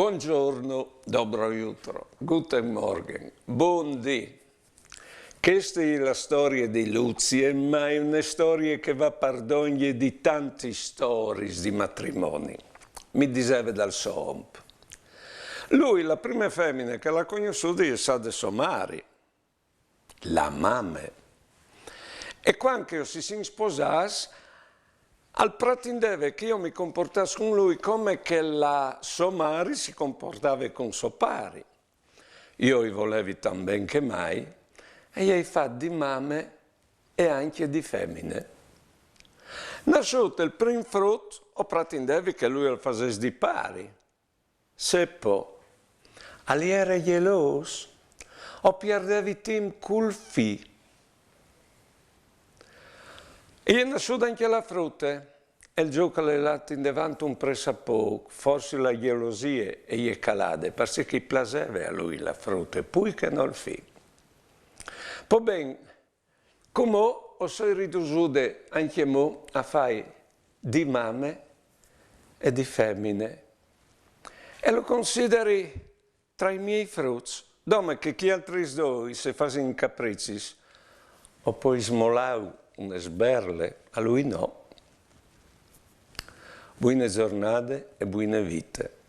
Buongiorno, dobro jutro, guten Morgen, buondì. Questa è la storia di Luzie, ma è una storia che va pardoglie di tanti storie di matrimoni. Mi diceva dal somp. Lui, la prima femmina che l'ha conosciuta, è stata sua madre, la mamma. E quando si sposase, al pretendeva che io mi comportassi con lui come che la sua madre si comportava con suo padre. Io gli volevo tan ben che mai e gli hai fatto di mamme e anche di femmine. Nasciuto il primo frutto, o pretendevi che lui lo facesse di pari. Se poi, ali era geloso, o perdevi tempo col figlio. E è nasciuta anche la frutta, e il gioco è lato in davanti un pressapoco, forse la gelosia e gli è calata, perché piaceva a lui la frutta, poi che non il figlio. Poi bene, come ho sono ridotto anche mo a fare di mamme e di femmine, e lo consideri tra i miei frutti, dove che chi altri due si fanno capricci, o poi smolao una sberle, a lui no. Buone giornate e buone vite.